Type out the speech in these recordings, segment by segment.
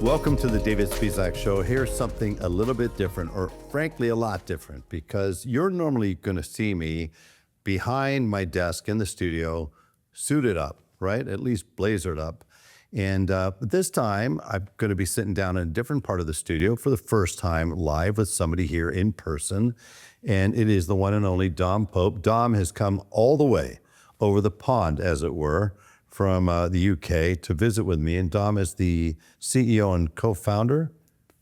Welcome to the David Spizak Show. Here's something a little bit different, or frankly, a lot different, because you're normally going to see me behind my desk in the studio, suited up, right? At least blazered up. And but this time, I'm going to be sitting down in a different part of the studio for the first time live with somebody here in person. And it is the one and only Dom Pope. Dom has come all the way over the pond, as it were, from the UK to visit with me. And Dom is the CEO and co-founder.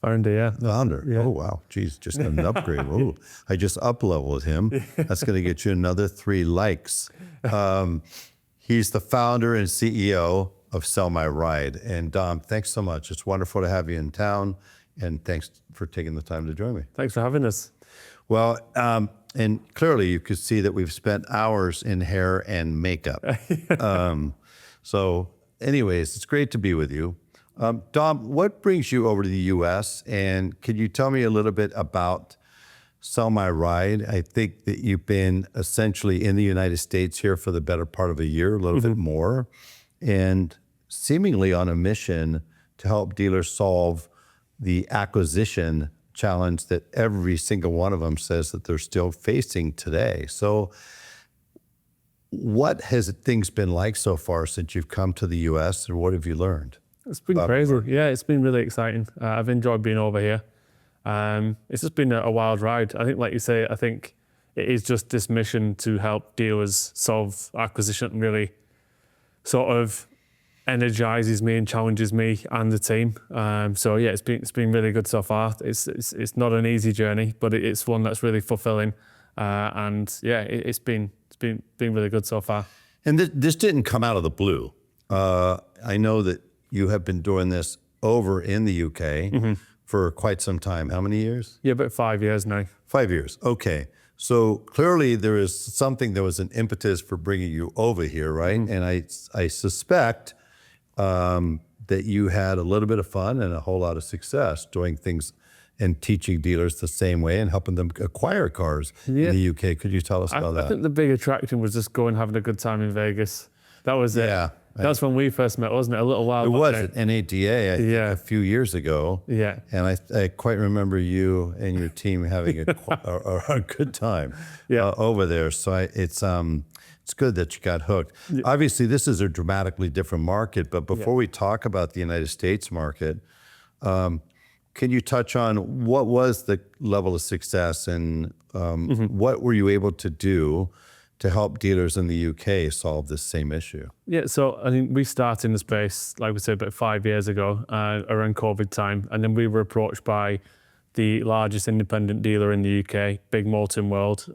Founder. Yeah. Oh, wow. Geez, just an upgrade. Oh, I just up-leveled him. That's going to get you another 3 likes. He's the founder and CEO of Sell My Ride. And Dom, thanks so much. It's wonderful to have you in town. And thanks for taking the time to join me. Thanks for having us. Well, and clearly you could see that we've spent hours in hair and makeup. So anyways, it's great to be with you. Dom, what brings you over to the US? And could you tell me a little bit about Sell My Ride? I think that you've been essentially in the United States here for the better part of a year, a little bit more, and seemingly on a mission to help dealers solve the acquisition challenge that every single one of them says that they're still facing today. So what has things been like so far since you've come to the US, and what have you learned? It's been crazy. Yeah, it's been really exciting. I've enjoyed being over here. It's just been a wild ride. I think, like you say, I think it is just this mission to help dealers solve acquisition and really sort of energizes me and challenges me and the team. So yeah, it's been really good so far. It's not an easy journey, but it's one that's really fulfilling. And yeah, it's been really good so far. And this didn't come out of the blue. I know that you have been doing this over in the UK for quite some time. How many years? Yeah, about 5 years now. 5 years. Okay. So clearly there is something, there was an impetus for bringing you over here, right? And I suspect that you had a little bit of fun and a whole lot of success doing things and teaching dealers the same way and helping them acquire cars in the UK. Could you tell us about that? I think the big attraction was just going having a good time in Vegas. That was it. Yeah. That's when we first met, wasn't it? A little while It back was now. at NADA a few years ago. Yeah. And I quite remember you and your team having a good time over there. So it's good that you got hooked. Yeah. Obviously, this is a dramatically different market, but before we talk about the United States market, can you touch on what was the level of success and what were you able to do to help dealers in the UK solve this same issue? Yeah, so I think we started in the space, like we said, about 5 years ago, around COVID time, and then we were approached by the largest independent dealer in the UK, Big Moulton World,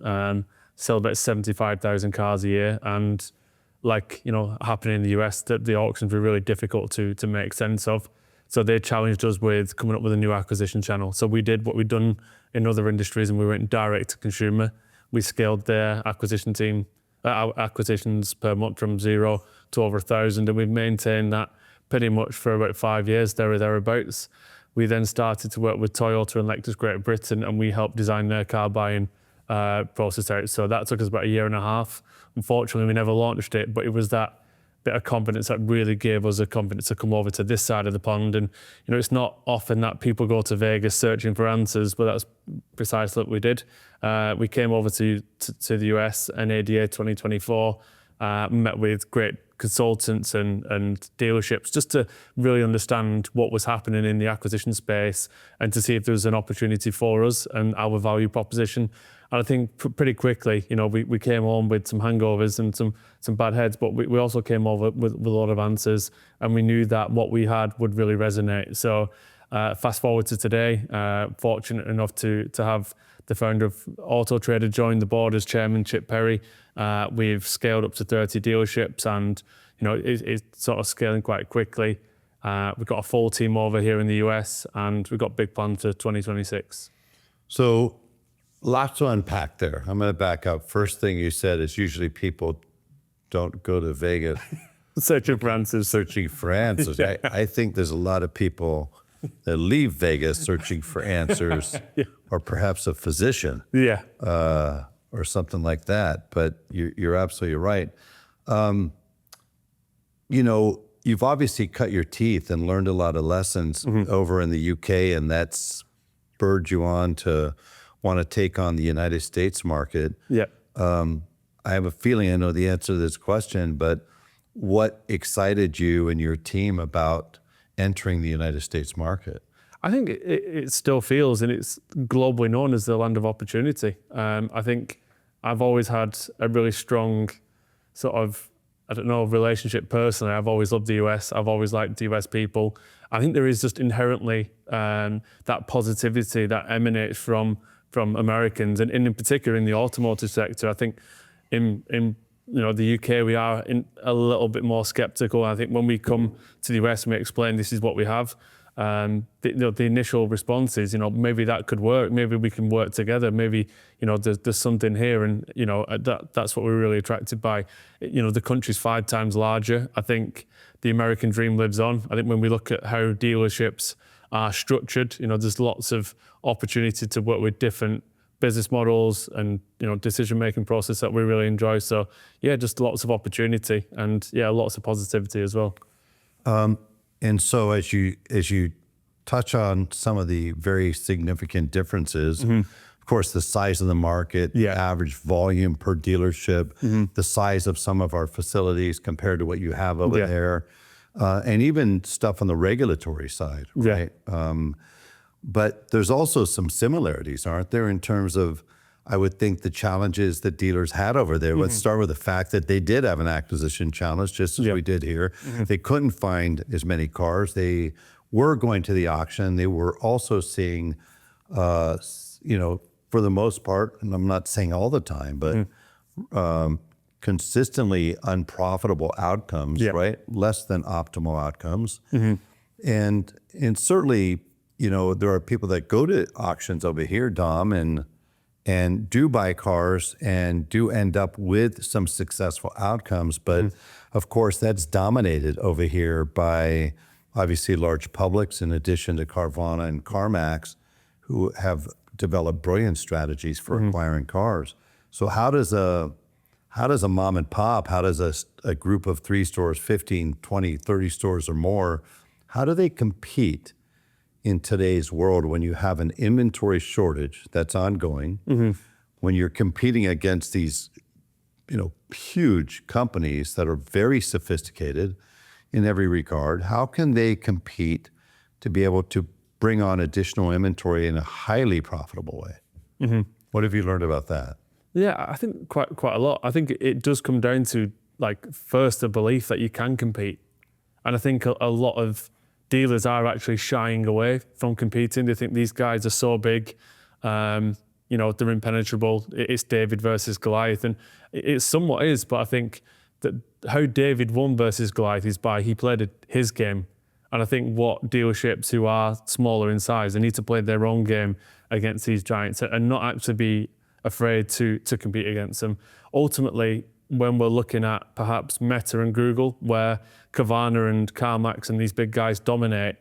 sell about 75,000 cars a year, and like happening in the US, that the auctions were really difficult to make sense of. So they challenged us with coming up with a new acquisition channel. So we did what we'd done in other industries, and we went direct to consumer. We scaled their acquisition team, acquisitions per month from 0 to over 1,000, and we've maintained that pretty much for about 5 years, there or thereabouts. We then started to work with Toyota and Lexus Great Britain, and we helped design their car buying process out. So that took us about 1.5 years. Unfortunately, we never launched it, but it was that bit of confidence that really gave us the confidence to come over to this side of the pond. And it's not often that people go to Vegas searching for answers, but that's precisely what we did. We came over to the US and NADA 2024, met with great consultants and dealerships just to really understand what was happening in the acquisition space and to see if there was an opportunity for us and our value proposition. And I think pretty quickly, we came home with some hangovers and some bad heads, but we also came over with a lot of answers, and we knew that what we had would really resonate. So fast forward to today, fortunate enough to have the founder of Auto Trader join the board as chairman, Chip Perry. We've scaled up to 30 dealerships, and it's sort of scaling quite quickly. We've got a full team over here in the US, and we've got big plans for 2026. So lots to unpack there. I'm going to back up. First thing you said is usually people don't go to Vegas searching for answers. Yeah. I think there's a lot of people that leave Vegas searching for answers, or perhaps a physician, or something like that. But you're absolutely right. you've obviously cut your teeth and learned a lot of lessons over in the UK, and that's spurred you on to want to take on the United States market. Yeah. I have a feeling I know the answer to this question, but what excited you and your team about entering the United States market? I think it still feels, and it's globally known as the land of opportunity. I think I've always had a really strong sort of, I don't know, relationship personally. I've always loved the US. I've always liked the US people. I think there is just inherently that positivity that emanates from Americans, and in particular in the automotive sector. I think in the UK, we are a little bit more skeptical. I think when we come to the US and we explain this is what we have, the initial response is, maybe that could work. Maybe we can work together. Maybe, there's something here. And, that's what we're really attracted by. The country's 5 times larger. I think the American dream lives on. I think when we look at how dealerships are structured, there's lots of opportunity to work with different business models and, decision-making process that we really enjoy. So yeah, just lots of opportunity and lots of positivity as well. And so as you touch on some of the very significant differences, of course, the size of the market, the average volume per dealership, the size of some of our facilities compared to what you have over there, and even stuff on the regulatory side, right? But there's also some similarities, aren't there, in terms of, I would think, the challenges that dealers had over there. Let's start with the fact that they did have an acquisition challenge, just as we did here. They couldn't find as many cars. They were going to the auction. They were also seeing, for the most part, and I'm not saying all the time, but consistently unprofitable outcomes, right? Less than optimal outcomes. And certainly, there are people that go to auctions over here, Dom, and do buy cars and do end up with some successful outcomes. But of course, that's dominated over here by obviously large publics, in addition to Carvana and CarMax, who have developed brilliant strategies for acquiring cars. So how does a mom and pop, how does a group of 3 stores, 15, 20, 30 stores or more, how do they compete in today's world when you have an inventory shortage that's ongoing, when you're competing against these, huge companies that are very sophisticated in every regard? How can they compete to be able to bring on additional inventory in a highly profitable way? What have you learned about that? Yeah, I think quite a lot. I think it does come down to, first, the belief that you can compete. And I think a lot of dealers are actually shying away from competing. They think these guys are so big, they're impenetrable. It's David versus Goliath, and it somewhat is. But I think that how David won versus Goliath is by he played his game. And I think what dealerships who are smaller in size, they need to play their own game against these giants and not actually be afraid to compete against them. Ultimately, when we're looking at perhaps Meta and Google, where Carvana and CarMax and these big guys dominate,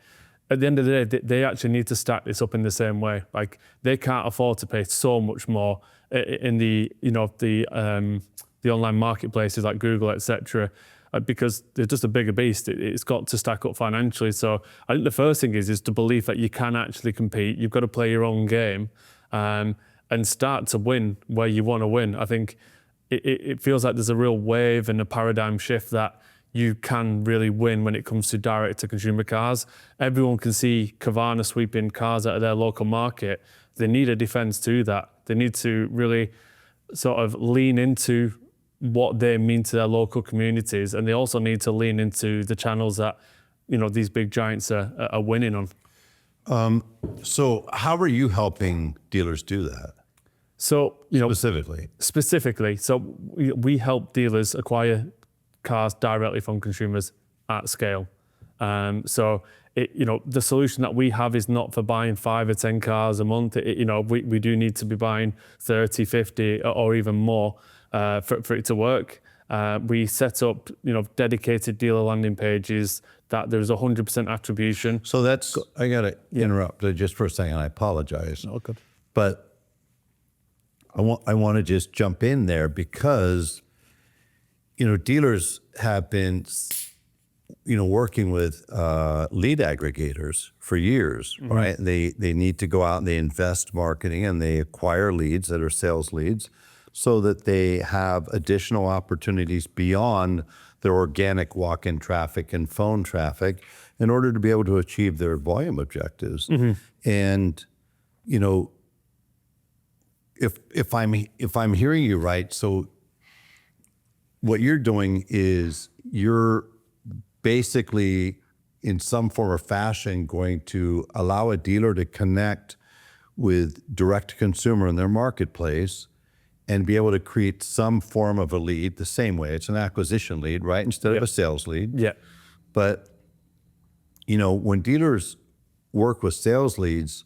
at the end of the day, they actually need to stack this up in the same way. They can't afford to pay so much more in the online marketplaces like Google, etc., because they're just a bigger beast. It's got to stack up financially. So I think the first thing is to believe that you can actually compete. You've got to play your own game and start to win where you want to win. I think it feels like there's a real wave and a paradigm shift that you can really win when it comes to direct-to-consumer cars. Everyone can see Carvana sweeping cars out of their local market. They need a defense to that. They need to really sort of lean into what they mean to their local communities, and they also need to lean into the channels that these big giants are winning on. So how are you helping dealers do that? So, specifically, so we help dealers acquire cars directly from consumers at scale. So, the solution that we have is not for buying 5 or 10 cars a month. We do need to be buying 30, 50 or even more for it to work. We set up, dedicated dealer landing pages that there's 100% attribution. So that's, I got to interrupt just for a second. I apologize. Oh, good. But I want to just jump in there because, dealers have been working with lead aggregators for years, right? They need to go out and they invest marketing and they acquire leads that are sales leads so that they have additional opportunities beyond their organic walk-in traffic and phone traffic in order to be able to achieve their volume objectives. And, if I'm hearing you right, so what you're doing is you're basically in some form or fashion going to allow a dealer to connect with direct to consumer in their marketplace and be able to create some form of a lead the same way. It's an acquisition lead, right? Instead of a sales lead. Yeah. But, when dealers work with sales leads,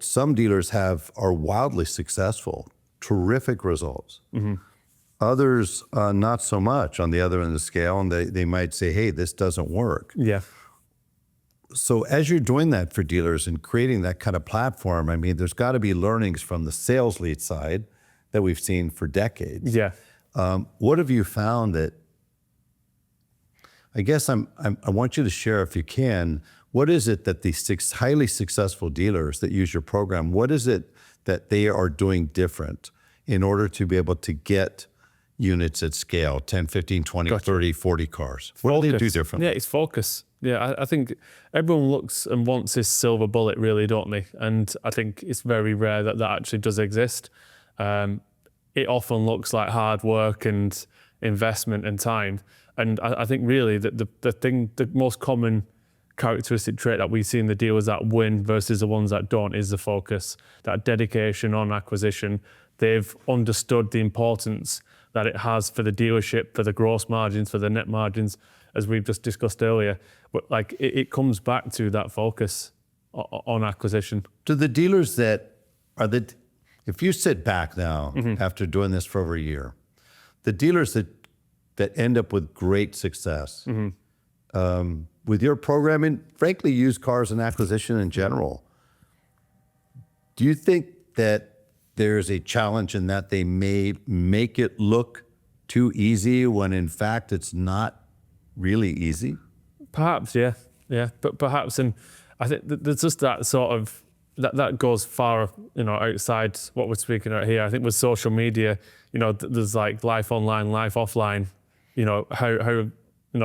some dealers are wildly successful, terrific results. Others, not so much on the other end of the scale, and they might say, hey, this doesn't work. Yeah. So as you're doing that for dealers and creating that kind of platform, I mean, there's got to be learnings from the sales lead side that we've seen for decades. Yeah. What have you found that, I guess I want you to share, if you can, what is it that these highly successful dealers that use your program, what is it that they are doing different in order to be able to get units at scale, 10, 15, 20, 30, 40 cars? What do they do different? Yeah, it's focus. Yeah, I think everyone looks and wants this silver bullet, really, don't they? And I think it's very rare that actually does exist. It often looks like hard work and investment and time. And I think really that the most common characteristic trait that we see in the dealers that win versus the ones that don't is the focus, that dedication on acquisition. They've understood the importance that it has for the dealership, for the gross margins, for the net margins, as we've just discussed earlier. But it comes back to that focus on acquisition. To the dealers if you sit back now after doing this for over a year, the dealers that end up with great success with your programming, frankly, used cars and acquisition in general, do you think that there's a challenge in that they may make it look too easy when in fact it's not really easy? Perhaps, yeah. But perhaps, and I think there's just that sort of, that goes far, outside what we're speaking about here. I think with social media, there's like life online, life offline. How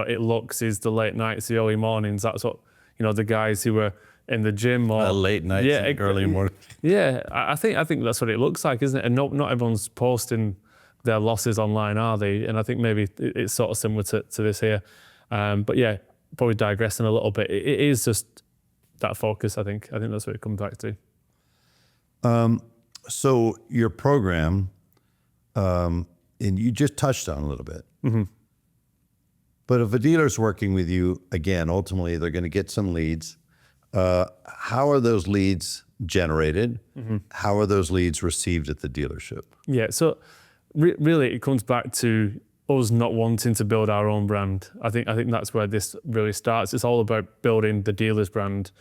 it looks is the late nights, the early mornings. That's what, the guys who were in the gym or late nights, early morning. Yeah, I think that's what it looks like, isn't it? And not everyone's posting their losses online, are they? And I think maybe it's sort of similar to this here. But yeah, probably digressing a little bit. It is just that focus. I think that's what it comes back to. So your program, and you just touched on a little bit. But if a dealer's working with you, again, ultimately they're going to get some leads. How are those leads generated? How are those leads received at the dealership? Yeah, so really it comes back to us not wanting to build our own brand. I think that's where this really starts. It's all about building the dealer's brand.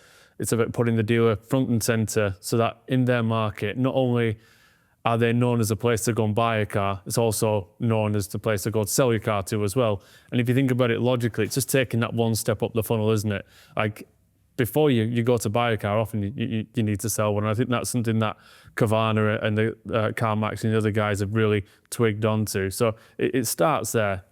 It's about putting the dealer front and center so that in their market, not only are they known as a place to go and buy a car, it's also known as the place to go and sell your car to as well. And if you think about it logically, it's just taking that one step up the funnel, isn't it? Like, before you go to buy a car, often you need to sell one. And I think that's something that Carvana and the CarMax and the other guys have really twigged onto. So it starts there.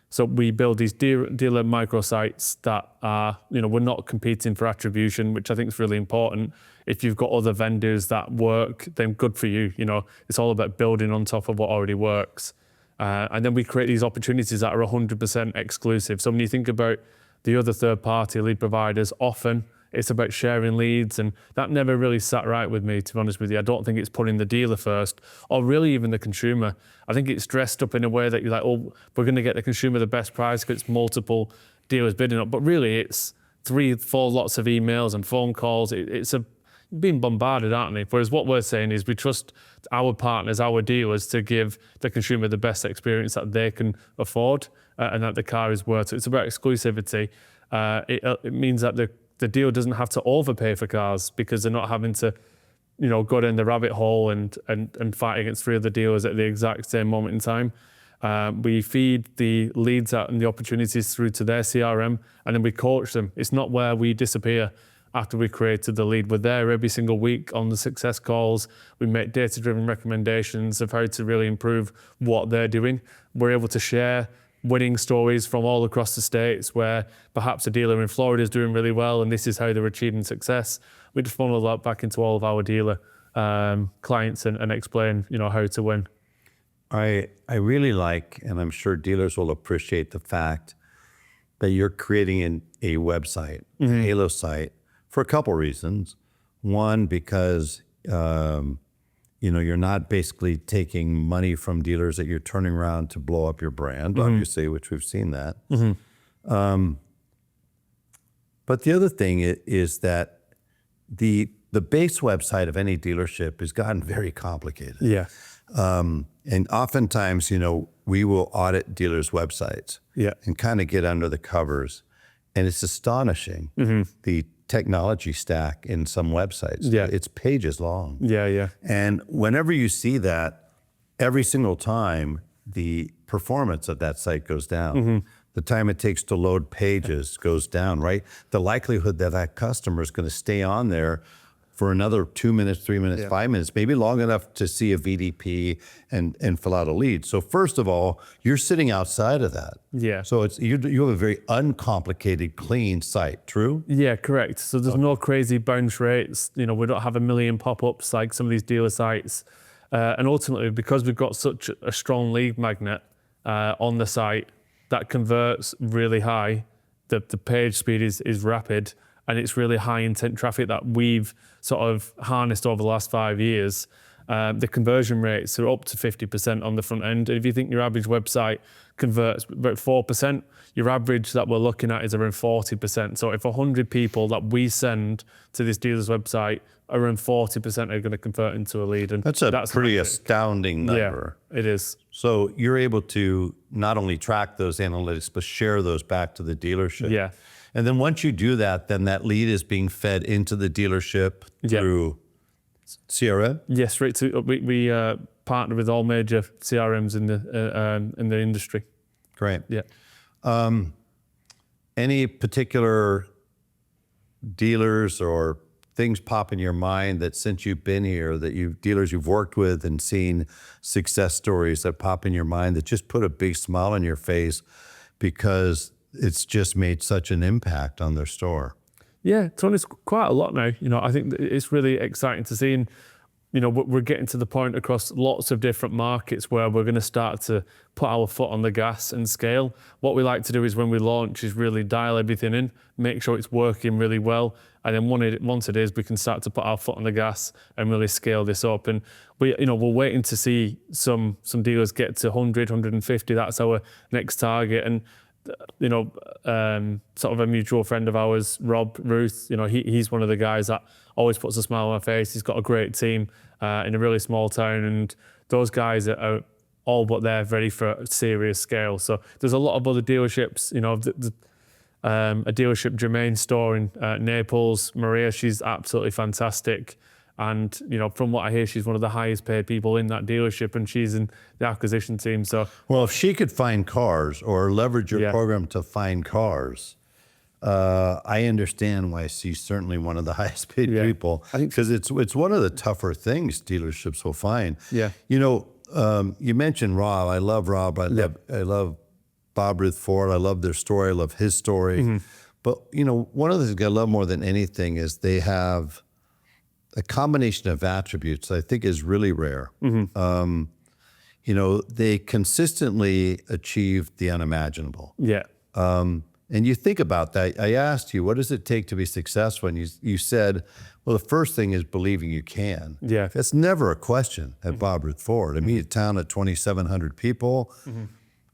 So we build these dealer microsites that are, we're not competing for attribution, which I think is really important. If you've got other vendors that work, then good for you. It's all about building on top of what already works. And then we create these opportunities that are 100% exclusive. So when you think about the other third-party lead providers, often it's about sharing leads, and that never really sat right with me, to be honest with you. I don't think it's putting the dealer first, or really even the consumer. I think it's dressed up in a way that you're like, oh, we're going to get the consumer the best price because it's multiple dealers bidding up. But really, it's 3-4 lots of emails and phone calls. It's being bombarded, aren't they? Whereas what we're saying is we trust our partners, our dealers, to give the consumer the best experience that they can afford and that the car is worth. So it's about exclusivity. It means that the dealer doesn't have to overpay for cars because they're not having to, go down the rabbit hole and fight against 3 other dealers at the exact same moment in time. We feed the leads out and the opportunities through to their CRM, and then we coach them. It's not where we disappear after we created the lead. We're there every single week on the success calls. We make data-driven recommendations of how to really improve what they're doing. We're able to share winning stories from all across the States where perhaps a dealer in Florida is doing really well and this is how they're achieving success. We just funnel that back into all of our dealer clients and explain, how to win. I really like, and I'm sure dealers will appreciate the fact that you're creating a website, a Halo site, for a couple reasons. One, because you're not basically taking money from dealers that you're turning around to blow up your brand, obviously, which we've seen that. But the other thing is that the base website of any dealership has gotten very complicated. Yeah. And oftentimes, we will audit dealers' websites and kind of get under the covers. And it's astonishing, the technology stack in some websites. Yeah. It's pages long. Yeah. And whenever you see that, every single time, the performance of that site goes down. The time it takes to load pages goes down, right? The likelihood that that customer is going to stay on there for another 2 minutes, 3 minutes, 5 minutes, maybe long enough to see a VDP and fill out a lead. So first of all, you're sitting outside of that. Yeah. So you have a very uncomplicated, clean site, true? Yeah, correct. So there's no crazy bounce rates. We don't have a million pop-ups like some of these dealer sites. And ultimately, because we've got such a strong lead magnet on the site that converts really high, the page speed is rapid, and it's really high intent traffic that we've sort of harnessed over the last 5 years. The conversion rates are up to 50% on the front end. And if you think your average website converts about 4%, your average that we're looking at is around 40%. So if 100 people that we send to this dealer's website, around 40% are going to convert into a lead. And That's a pretty astounding number. Yeah, it is. So you're able to not only track those analytics, but share those back to the dealership. Yeah. And then once you do that, then that lead is being fed into the dealership through CRM? Yes, right. So we partner with all major CRMs in the industry. Great. Yeah. Any particular dealers or things pop in your mind that since you've been here, that dealers you've worked with and seen success stories that pop in your mind that just put a big smile on your face because it's just made such an impact on their store? Yeah, Tony, it's quite a lot now. I think that it's really exciting to see. And, we're getting to the point across lots of different markets where we're going to start to put our foot on the gas and scale. What we like to do is when we launch is really dial everything in, make sure it's working really well. And then once it is, we can start to put our foot on the gas and really scale this up. And we're waiting to see some dealers get to 100, 150. That's our next target. And sort of a mutual friend of ours, Rob Ruth, he's one of the guys that always puts a smile on my face. He's got a great team in a really small town, and those guys are all but they're ready for a serious scale. So there's a lot of other dealerships, a dealership Jermaine store in Naples. Maria, she's absolutely fantastic. And, from what I hear, she's one of the highest paid people in that dealership, and she's in the acquisition team. So, well, if she could find cars or leverage your program to find cars, I understand why she's certainly one of the highest paid people. I think because it's one of the tougher things dealerships will find. Yeah. You mentioned Rob. I love Rob. I love Bob Ruth Ford. I love their story. I love his story. But one of the things I love more than anything is they have a combination of attributes I think is really rare. They consistently achieve the unimaginable. Yeah. And you think about that. I asked you, what does it take to be successful? And you said, well, the first thing is believing you can. Yeah. That's never a question at Bob Ruth Ford. I mean, a town of 2,700 people.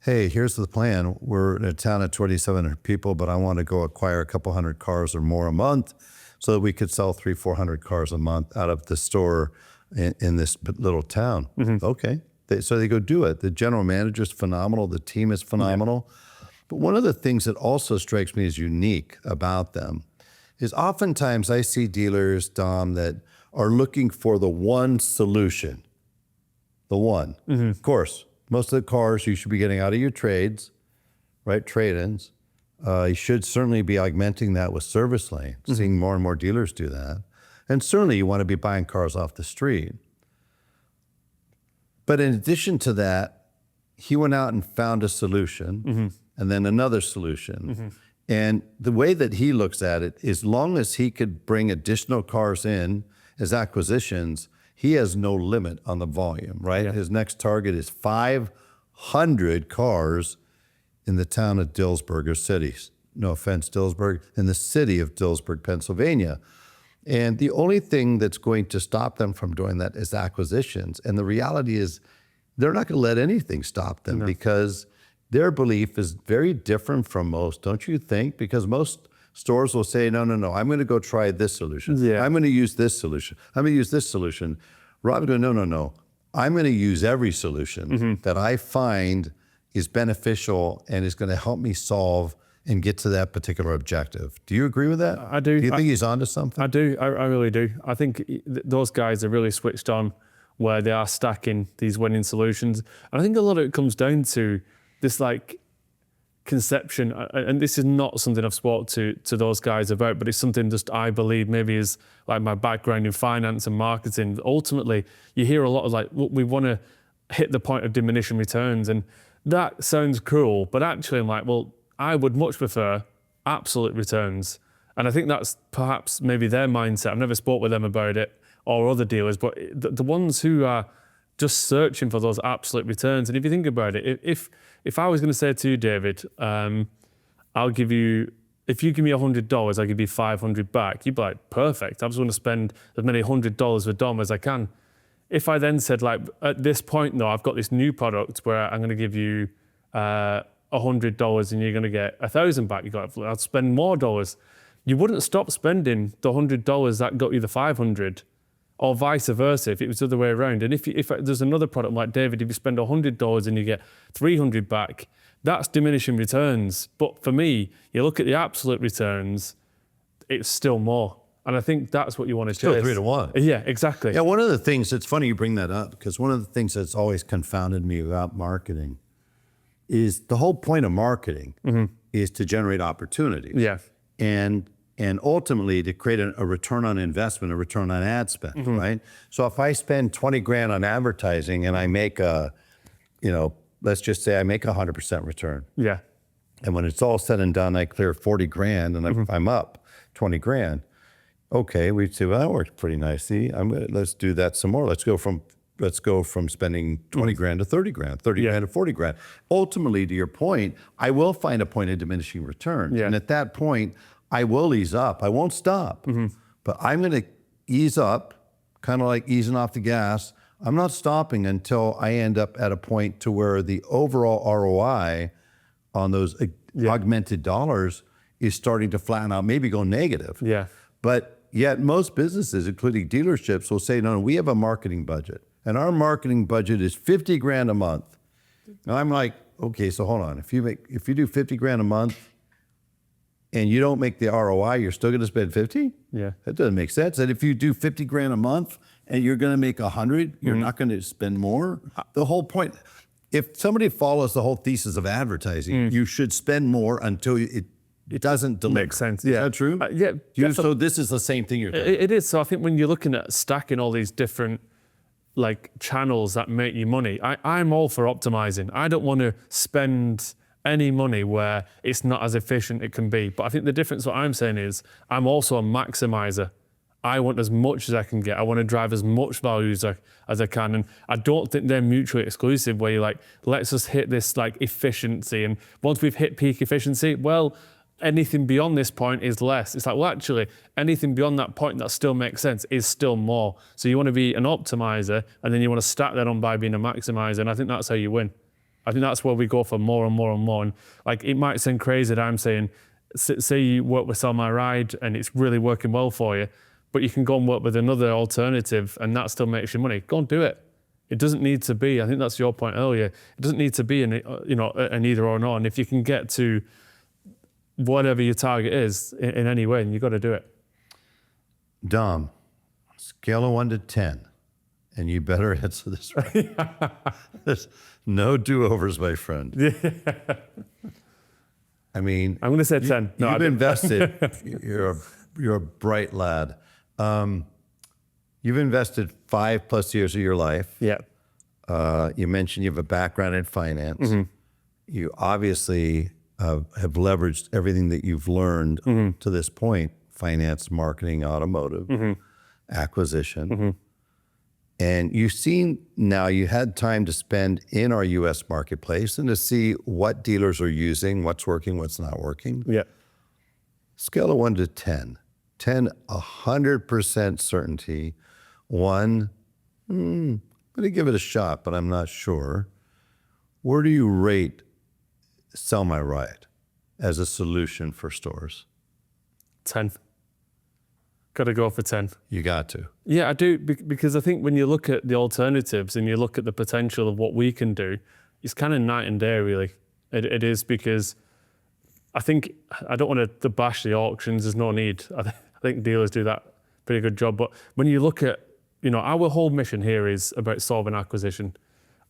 Hey, here's the plan. We're in a town of 2,700 people, but I want to go acquire a couple hundred cars or more a month so that we could sell 300-400 cars a month out of the store in this little town. Okay. So they go do it. The general manager is phenomenal. The team is phenomenal. But one of the things that also strikes me as unique about them is oftentimes I see dealers, Dom, that are looking for the one solution. The one. Of course, Most of the cars you should be getting out of your trades, right? Trade-ins. You should certainly be augmenting that with service lanes, seeing more and more dealers do that. And certainly you want to be buying cars off the street. But in addition to that, he went out and found a solution and then another solution. And the way that he looks at it, as long as he could bring additional cars in as acquisitions, he has no limit on the volume, right? Yeah. His next target is 500 cars in the town of Dillsburg, or cities. No offense, Dillsburg, in the city of Dillsburg, Pennsylvania. And the only thing that's going to stop them from doing that is acquisitions. And the reality is they're not going to let anything stop them because their belief is very different from most, don't you think? Because most stores will say, no, I'm going to go try this solution. Yeah. I'm going to use this solution. I'm going to use this solution. Rob's going, no. I'm going to use every solution that I find is beneficial and is going to help me solve and get to that particular objective. Do you agree with that? I do. Do you think he's onto something? I do. I really do. I think those guys are really switched on where they are stacking these winning solutions. And I think a lot of it comes down to this like conception, and this is not something I've spoken to those guys about, but it's something just I believe maybe is like my background in finance and marketing. Ultimately, you hear a lot of like, we want to hit the point of diminishing returns, and that sounds cool, but actually I'm like, well, I would much prefer absolute returns. And I think that's perhaps maybe their mindset. I've never spoke with them about it or other dealers, but the ones who are just searching for those absolute returns. And if you think about it, if I was going to say to you, David, I'll give you, if you give me $100, I'll give you 500 back. You'd be like, perfect. I just want to spend as many $100 with Dom as I can. If I then said, like, at this point, though, I've got this new product where I'm going to give you $100 and you're going to get 1,000 back, I'll spend more dollars. You wouldn't stop spending the $100 that got you the 500, or vice versa if it was the other way around. And if there's another product like David, if you spend $100 and you get 300 back, that's diminishing returns. But for me, you look at the absolute returns, it's still more. And I think that's what you want to chase. Still 3 to 1. Yeah, exactly. Yeah, one of the things, it's funny you bring that up, because one of the things that's always confounded me about marketing is the whole point of marketing is to generate opportunities. Yeah. And ultimately to create a return on investment, a return on ad spend, right? So if I spend 20 grand on advertising and I make let's just say I make 100% return. Yeah. And when it's all said and done, I clear 40 grand and I'm up 20 grand. Okay, we'd say, well, that worked pretty nicely. Let's do that some more. Let's go from spending 20 grand to 30 grand, 30 grand to 40 grand. Ultimately, to your point, I will find a point of diminishing returns. Yeah. And at that point, I will ease up. I won't stop, but I'm going to ease up, kind of like easing off the gas. I'm not stopping until I end up at a point to where the overall ROI on those augmented dollars is starting to flatten out, maybe go negative. Yeah. But yet most businesses, including dealerships, will say, no, we have a marketing budget, and our marketing budget is 50 grand a month. And I'm like, okay, so hold on. If you do 50 grand a month, and you don't make the ROI, you're still going to spend 50? Yeah. That doesn't make sense. And if you do 50 grand a month and you're going to make 100, you're not going to spend more. The whole point, if somebody follows the whole thesis of advertising, you should spend more until it doesn't deliver. Makes sense. Yeah. Is that true? Yeah. So this is the same thing you're doing. It is. So I think when you're looking at stacking all these different like channels that make you money, I'm all for optimizing. I don't want to spend any money where it's not as efficient it can be. But I think the difference, what I'm saying is, I'm also a maximizer. I want as much as I can get. I want to drive as much value as I can. And I don't think they're mutually exclusive, where you're like, let's just hit this like efficiency. And once we've hit peak efficiency, well, anything beyond this point is less. It's like, well, actually, anything beyond that point that still makes sense is still more. So you want to be an optimizer, and then you want to stack that on by being a maximizer. And I think that's how you win. I think that's where we go for more and more and more. And like, it might sound crazy that I'm saying, say you work with Sell My Ride and it's really working well for you, but you can go and work with another alternative and that still makes you money. Go and do it. It doesn't need to be, I think that's your point earlier, it doesn't need to be an either or not. And if you can get to whatever your target is in any way, then you've got to do it. Dom, scale of 1 to 10, and you better answer this right. No do-overs, my friend. I mean, I'm going to say 10. No, you've invested. You're a bright lad. You've invested 5+ years of your life. Yeah. You mentioned you have a background in finance. You obviously have leveraged everything that you've learned to this point: finance, marketing, automotive, acquisition. And you've seen now, you had time to spend in our U.S. marketplace and to see what dealers are using, what's working, what's not working. Yeah. Scale of 1 to 10. 10, 100% certainty. 1, I'm going to give it a shot, but I'm not sure. Where do you rate Sell My Ride as a solution for stores? 10. Got to go for 10. You got to. Yeah, I do, because I think when you look at the alternatives and you look at the potential of what we can do, it's kind of night and day, really. It is, because I think, I don't want to bash the auctions, there's no need. I think dealers do that pretty good job. But when you look at, our whole mission here is about solving acquisition,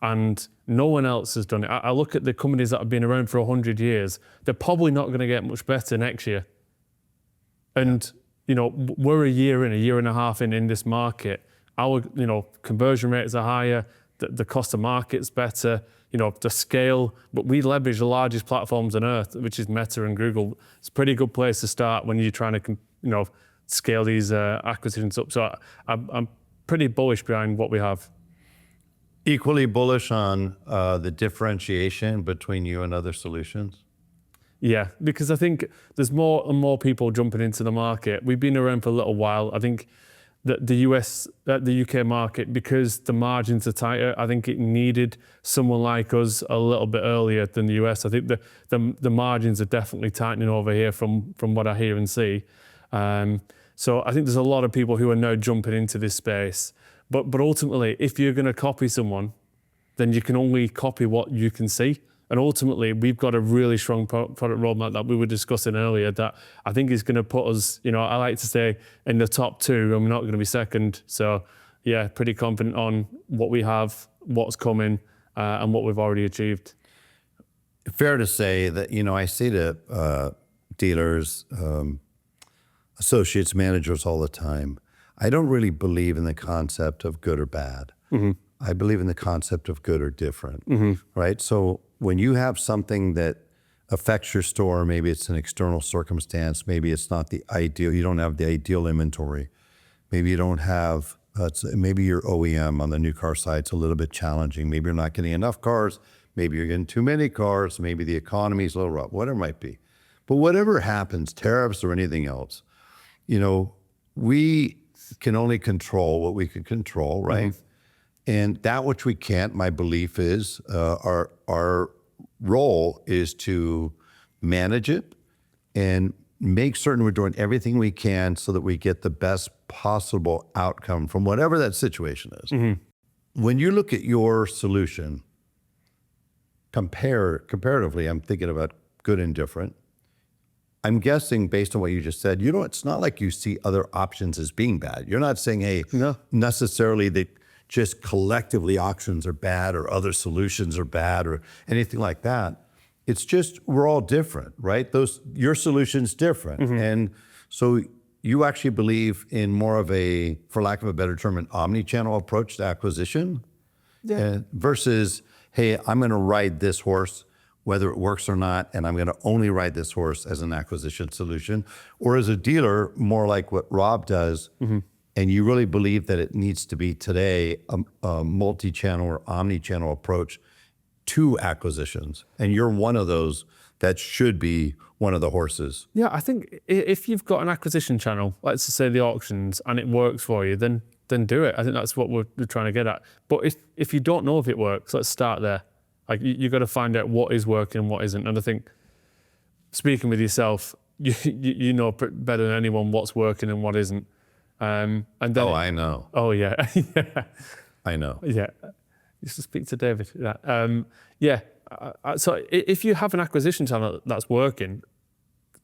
and no one else has done it. I look at the companies that have been around for 100 years, they're probably not going to get much better next year. And we're a year and a half in this market. Our, conversion rates are higher, the cost of market's better, the scale, but we leverage the largest platforms on earth, which is Meta and Google. It's a pretty good place to start when you're trying to, scale these acquisitions up. So I'm pretty bullish behind what we have. Equally bullish on the differentiation between you and other solutions? Yeah, because I think there's more and more people jumping into the market. We've been around for a little while. I think that the UK market, because the margins are tighter, I think it needed someone like us a little bit earlier than the US. I think the margins are definitely tightening over here from what I hear and see. So I think there's a lot of people who are now jumping into this space. But ultimately, if you're going to copy someone, then you can only copy what you can see. And ultimately, we've got a really strong product roadmap that we were discussing earlier that I think is going to put us, I like to say, in the top 2, and we're not going to be second. So, yeah, pretty confident on what we have, what's coming, and what we've already achieved. Fair to say that, I say to dealers, associates, managers all the time, I don't really believe in the concept of good or bad. I believe in the concept of good or different, right? So when you have something that affects your store, maybe it's an external circumstance, maybe it's not the ideal, you don't have the ideal inventory, maybe you don't have, maybe your OEM on the new car side's a little bit challenging, maybe you're not getting enough cars, maybe you're getting too many cars, maybe the economy's a little rough, whatever it might be. But whatever happens, tariffs or anything else, we can only control what we can control, right? And that which we can't, my belief is, our role is to manage it and make certain we're doing everything we can so that we get the best possible outcome from whatever that situation is. When you look at your solution, comparatively, I'm thinking about good and different. I'm guessing, based on what you just said, it's not like you see other options as being bad. You're not saying, hey, necessarily that just collectively auctions are bad or other solutions are bad or anything like that. It's just, we're all different, right? Your solution's different. And so you actually believe in more of a, for lack of a better term, an omni-channel approach to acquisition versus, hey, I'm going to ride this horse whether it works or not, and I'm going to only ride this horse as an acquisition solution, or as a dealer, more like what Rob does, and you really believe that it needs to be today a multi-channel or omni-channel approach to acquisitions, and you're one of those that should be one of the horses. Yeah, I think if you've got an acquisition channel, let's just say the auctions, and it works for you, then do it. I think that's what we're trying to get at. But if you don't know if it works, let's start there. Like you got to find out what is working and what isn't. And I think, speaking with yourself, you know better than anyone what's working and what isn't. And then I know. Oh yeah, yeah. I know. Yeah, you should speak to David. Yeah. So if you have an acquisition channel that's working,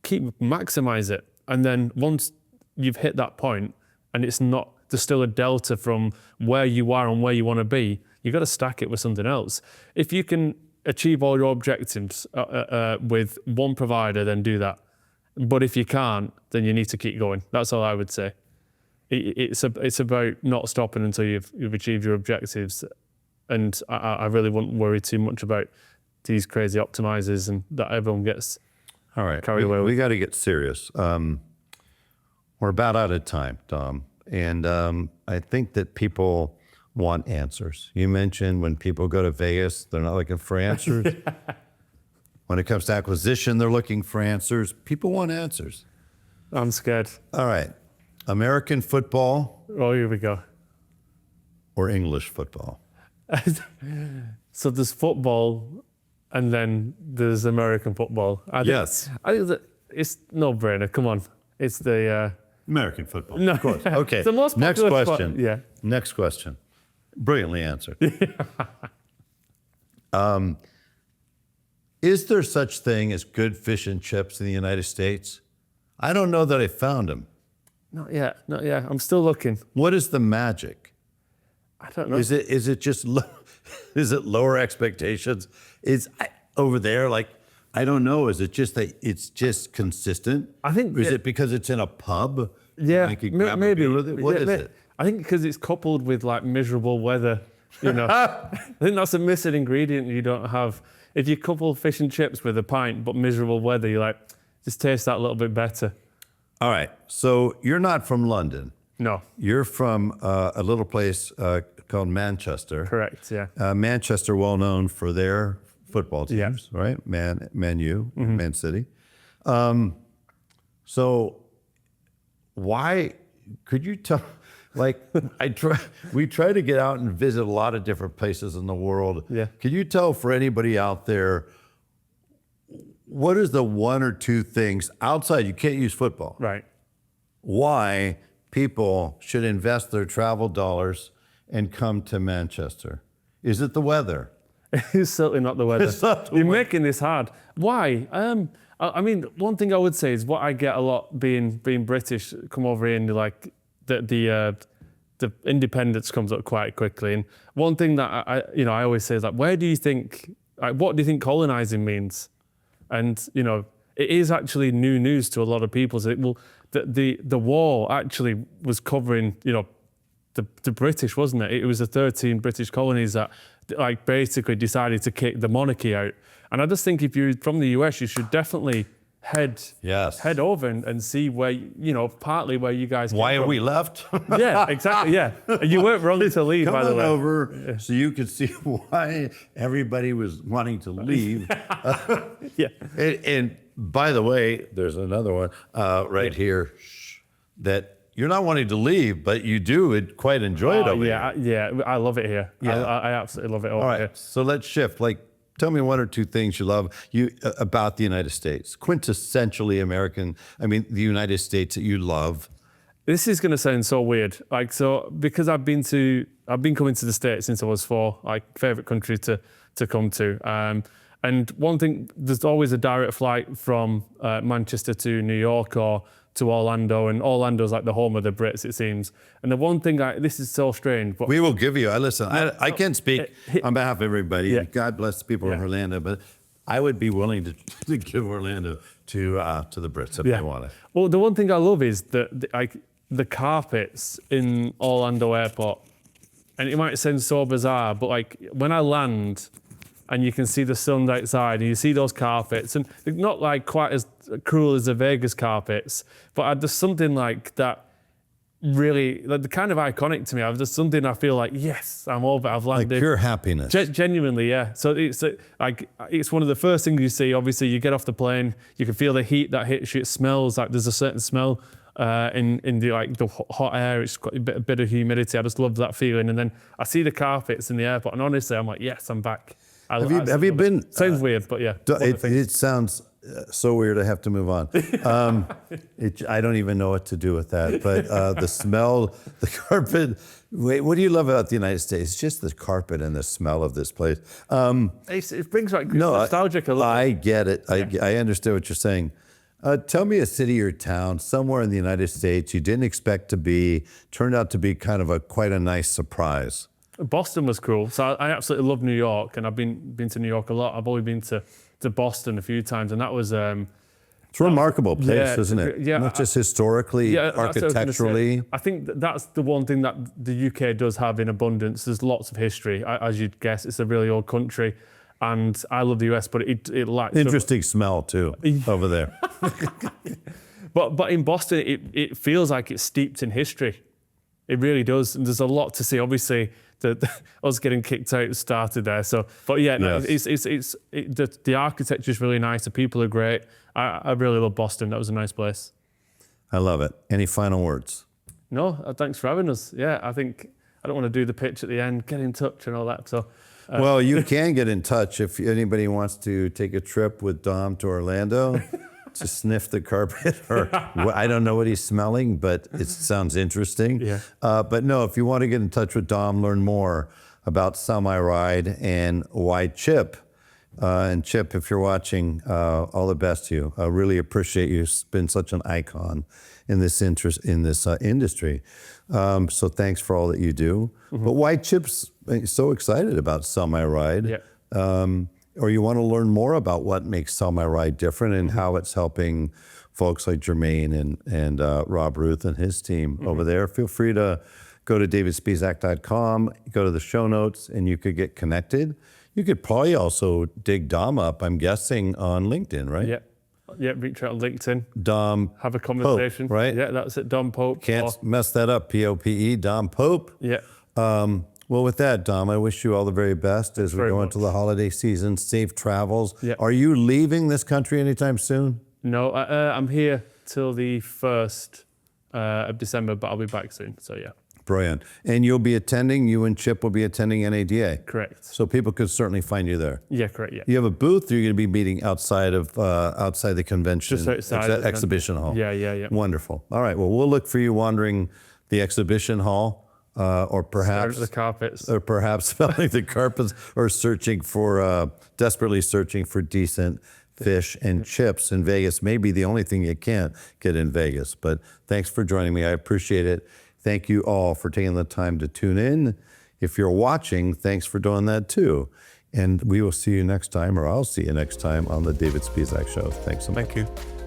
maximize it. And then once you've hit that point, and there's still a delta from where you are and where you want to be, You got to stack it with something else. If you can achieve all your objectives with one provider, then do that. But if you can't, then you need to keep going. That's all I would say. It's about not stopping until you've achieved your objectives. And I really wouldn't worry too much about these crazy optimizers and that everyone gets carried away with. We got to get serious. We're about out of time, Dom. And I think that people want answers. You mentioned when people go to Vegas, they're not looking for answers. When it comes to acquisition, they're looking for answers. People want answers. I'm scared. All right. American football Oh, here we go. or English football? So there's football, and then there's American football. I think that it's no brainer. Come on, it's the American football. no, Of course. Okay. It's the most Next popular question. sport. Yeah. Next question. Brilliantly answered. Is there such thing as good fish and chips in the United States? I don't know that I found them. Not yet. I'm still looking. What is the magic? I don't know. Is it just is it lower expectations? Over there, like, I don't know. Is it just that it's just consistent? I think. Or is it because it's in a pub? Yeah, I could grab a maybe. beer with it? What is it? I think because it's coupled with like miserable weather. You know, I think that's a missing ingredient you don't have. If you couple fish and chips with a pint but miserable weather, you're like, just taste that a little bit better. All right. So you're not from London. No. You're from a little place called Manchester. Correct. Yeah. Manchester, well known for their football teams, right? Man U, Man City. So why could you tell? Like, we try to get out and visit a lot of different places in the world. Yeah. Can you tell for anybody out there, what is the one or two things outside? You can't use football. Right. Why people should invest their travel dollars and come to Manchester? Is it the weather? It's certainly not the weather. It's not the You're weather. making this hard. Why? I mean, one thing I would say is what I get a lot being British, come over here and you're like, the independence comes up quite quickly. And one thing that I always say is like, what do you think colonizing means? And it is actually new news to a lot of people. So the war actually was covering the British, wasn't it? It was the 13 British colonies that like basically decided to kick the monarchy out. And I just think if you're from the US, you should definitely head over and see where, partly where you guys came Why are from. we left? Yeah, exactly, yeah. You weren't wrong to leave, Come by the on way. over so you could see why everybody was wanting to leave. Yeah. And by the way, there's another one right here that you're not wanting to leave, but you do quite enjoy it over here. Yeah, I love it here. Yeah. I absolutely love it over All right, here. so let's shift. Like, tell me one or two things you love about the United States, quintessentially American. I mean, the United States that you love. This is going to sound so weird. Because I've been coming to the States since I was 4, like favorite country to come to. And one thing, there's always a direct flight from Manchester to New York or to Orlando, and Orlando's like the home of the Brits, it seems. And the one thing, this is so strange, but We will give you. I can't speak on behalf of everybody. Yeah. God bless the people of Orlando, but I would be willing to give Orlando to the Brits if they want it. Well, the one thing I love is the carpets in Orlando Airport. And it might sound so bizarre, but like when I land and you can see the sun outside and you see those carpets, and they're not like quite as cruel as the Vegas carpets, but there's something like that really, like, the kind of iconic to me. There's something I feel like, yes, I'm over, I've landed. Like pure happiness. Genuinely, yeah. So it's one of the first things you see. Obviously, you get off the plane, you can feel the heat that hits you. It smells like there's a certain smell in the hot air. It's got a bit of humidity. I just love that feeling. And then I see the carpets in the airport, and honestly, I'm like, yes, I'm back. Have you been? Sounds weird, but yeah. It sounds so weird. I have to move on. I don't even know what to do with that. But the smell, the carpet. Wait, what do you love about the United States? It's just the carpet and the smell of this place. It brings like nostalgic a little. I get it. I understand what you're saying. Tell me a city or town somewhere in the United States you didn't expect to be, turned out to be kind of quite a nice surprise. Boston was cool. So I absolutely love New York, and I've been to New York a lot. I've only been to Boston a few times, and that was It's a remarkable place, isn't it? Yeah, not just historically, that's what I was gonna say. architecturally. I think that's the one thing that the UK does have in abundance. There's lots of history, as you'd guess. It's a really old country, and I love the US, but it lacks Interesting smell too over there. But in Boston, it feels like it's steeped in history. It really does, and there's a lot to see. Obviously, us getting kicked out started there. So, but yeah, no, Yes. the architecture is really nice. The people are great. I really love Boston. That was a nice place. I love it. Any final words? No, thanks for having us. Yeah, I think I don't want to do the pitch at the end. Get in touch and all that. So, Well, you can get in touch if anybody wants to take a trip with Dom to Orlando to sniff the carpet, or I don't know what he's smelling, but it sounds interesting. Yeah. But no, if you want to get in touch with Dom, learn more about Sell My Ride and why Chip. And Chip, if you're watching, all the best to you. I really appreciate you. You've been such an icon in this industry. So thanks for all that you do. Mm-hmm. But why Chip's so excited about Sell My Ride? Yeah. Or you want to learn more about what makes Sell My Ride different and Mm-hmm. how it's helping folks like Jermaine and Rob Ruth and his team Mm-hmm. over there, feel free to go to davidspizak.com, go to the show notes, and you could get connected. You could probably also dig Dom up, I'm guessing, on LinkedIn, right? Yeah. Yeah, reach out on LinkedIn. Dom Have a conversation. Pope, right? Yeah, that's it. Dom Pope. Can't mess that up, Pope, Dom Pope. Yeah. Well, with that, Dom, I wish you all the very best as we very go much. into the holiday season. Safe travels. Yeah. Are you leaving this country anytime soon? No, I'm here till the 1st of December, but I'll be back soon. So yeah, Brilliant. And you and Chip will be attending NADA. correct. So people could certainly find you there. Yeah, correct. Yeah. You have a booth, or you're going to be meeting outside the convention Just outside the exhibition hall? Yeah. Wonderful. All right. Well, we'll look for you wandering the exhibition hall, or perhaps Staring at the carpets. smelling the carpets, or desperately searching for decent fish and chips in Vegas. Maybe the only thing you can't get in Vegas. But thanks for joining me. I appreciate it. Thank you all for taking the time to tune in. If you're watching, thanks for doing that too. And we will see you next time, or I'll see you next time on the David Spizak Show. Thanks so much. Thank you.